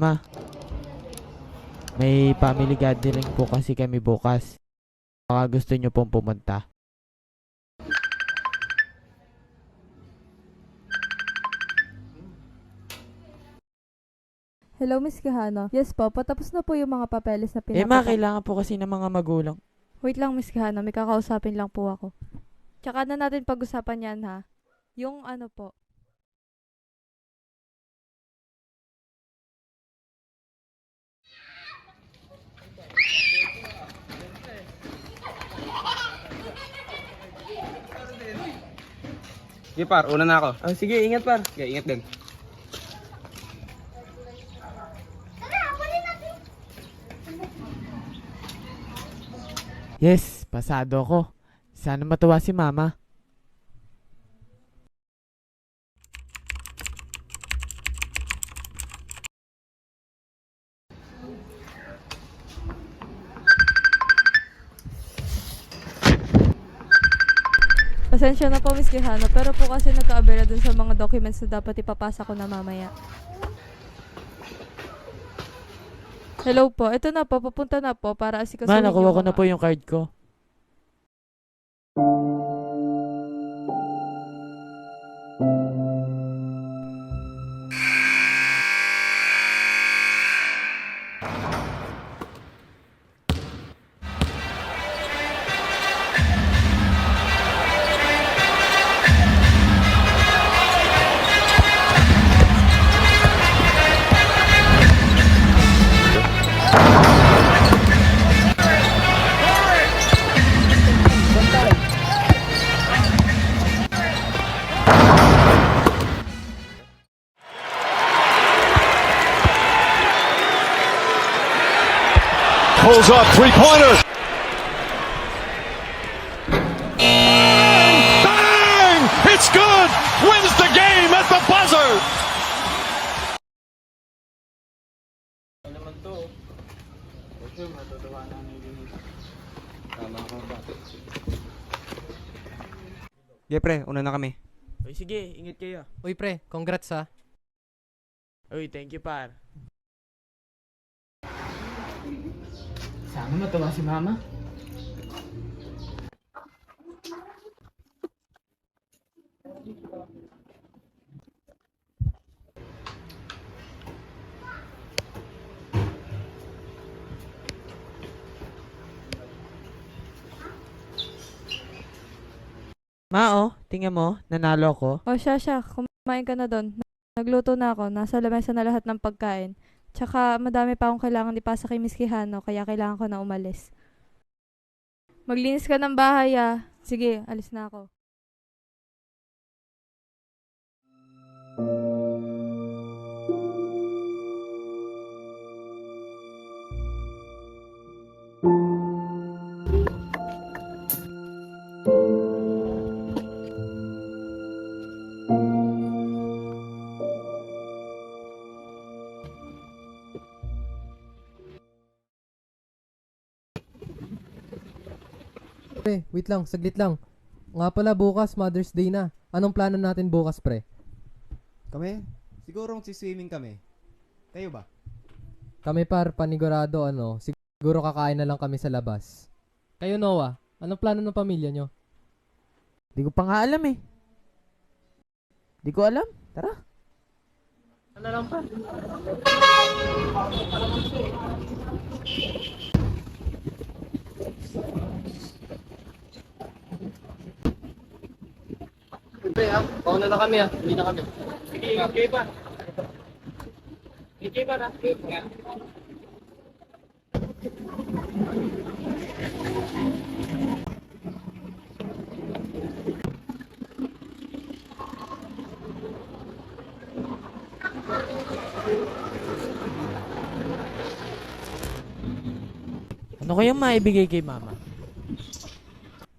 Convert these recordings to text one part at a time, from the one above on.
Ma, may family gathering po kasi kami bukas. Baka gusto nyo pong pumunta. Hello, Miss Quijano. Yes po, patapos na po yung mga papeles na Ma, kailangan po kasi ng mga magulang. Wait lang, Miss Quijano. May kakausapin lang po ako. Tsaka na natin pag-usapan yan, ha? Yung ano po. Sige par, una na ako. Oh, sige, ingat par. Sige, ingat din. Yes, pasado ako. Sana matuwa si mama. Pasensya na po, Miss Quijano. Pero po kasi nagkaabera dun sa mga documents na dapat ipapasa ko na mamaya. Hello po. Ito na po. Papunta na po para asikasuhin Ma, nakuha yung ko na mga- po yung card ko. Pulls up, three-pointer. Bang! It's good! Wins the game at the buzzer! Sige pre, una na kami. Uy, sige, ingat kayo. Uy pre, congrats ha. Uy, thank you par. Sana matuwa si mama. Ma, oh, tingnan mo, nanalo ako. O siya, kumain ka na doon. Nagluto na ako. Nasa lamesa na lahat ng pagkain. Tsaka madami pa akong kailangan ipasa kay Miss Quijano, kaya kailangan ko na umalis. Maglinis ka ng bahay ah. Sige, alis na ako. Pre, wait lang, saglit lang. Nga pala bukas, Mother's Day na. Anong plano natin bukas pre? Kami? Siguro magsiswimming kami. Kayo ba? Kami par, panigurado siguro kakain na lang kami sa labas. Kayo Noah, anong plano ng pamilya nyo? Di ko pa nga alam eh. Di ko alam. Tara. Ano lang pa? Pre ha, pauna na kami ha, hindi na kami. Sige, okay pa. Okay pa na. Ano kayang maibigay kay mama?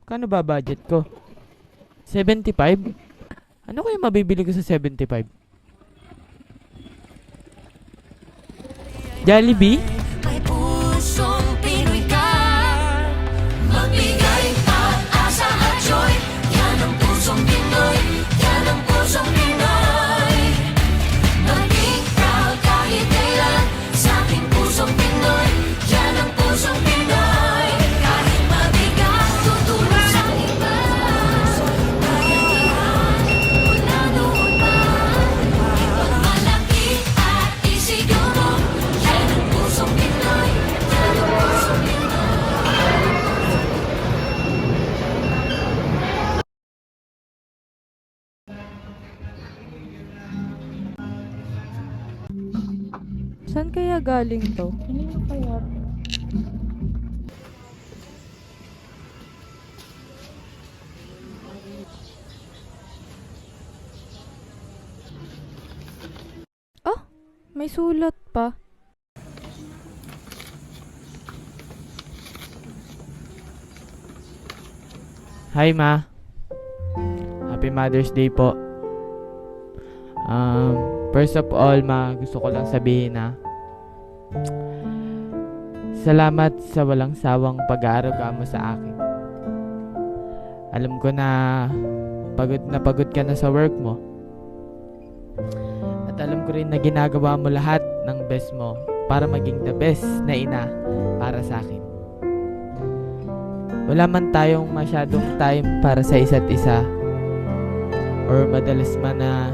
Kano ba budget ko? 75? Ano kayang mabibili ko sa 75? Jollibee? May pusong Pinoy ka. Magbigay pag-asa at joy. Yan ang pusong Pinoy. Yan ang pusong Pinoy. Maging proud kahit kailan. Saan kaya galing to? Oh, may sulat pa. Hi, Ma. Happy Mother's Day po. First of all, Ma, gusto ko lang sabihin na salamat sa walang sawang pag-aaruga mo sa akin. Alam ko na pagod ka na sa work mo. At alam ko rin na ginagawa mo lahat ng best mo para maging the best na ina para sa akin. Wala man tayong masyadong time para sa isa't isa, or madalas man na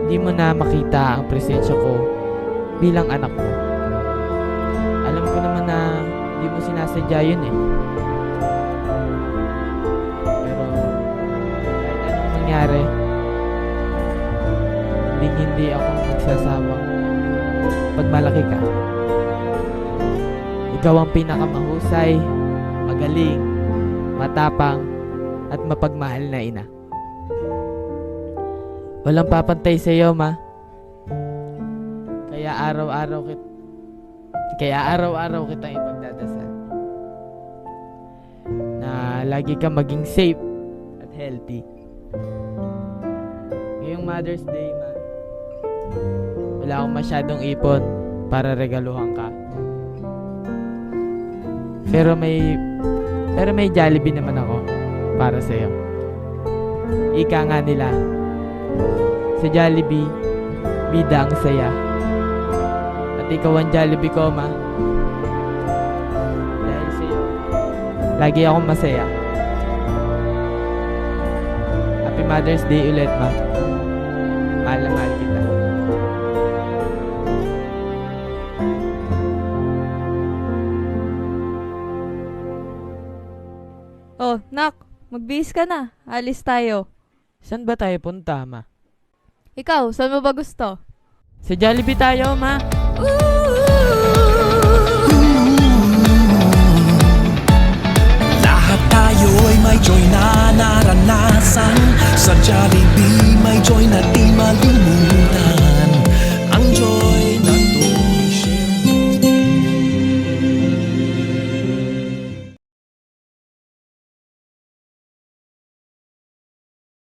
hindi mo na makita ang presensya ko bilang anak mo. Alam ko naman na hindi mo sinasadya yun eh. Pero kahit anong mangyari, hindi ako magsasawang pagmalaki ka. Ikaw ang pinakamahusay, magaling, matapang, at mapagmahal na ina. Walang papantay sa iyo, Ma. Kaya araw-araw kitang ipagdadasal na lagi kang maging safe at healthy. Ngayong Mother's Day, Ma, wala akong masyadong ipon para regaluhan ka. Pero may Jollibee naman ako para sa'yo. Ika nga nila, sa Jollibee, bida ang saya. At ikaw ang Jollibee ko, Ma. Dahil sa'yo, lagi akong masaya. Happy Mother's Day ulit, Ma. Mahal na mahal kita. Oh, nak, magbihis ka na. Alis tayo. Saan ba tayo punta, Ma? Ikaw, saan mo ba gusto? Sa Jollibee tayo, Ma. Lahat tayo'y may joy na naranasan. Sa Jollibee may joy na di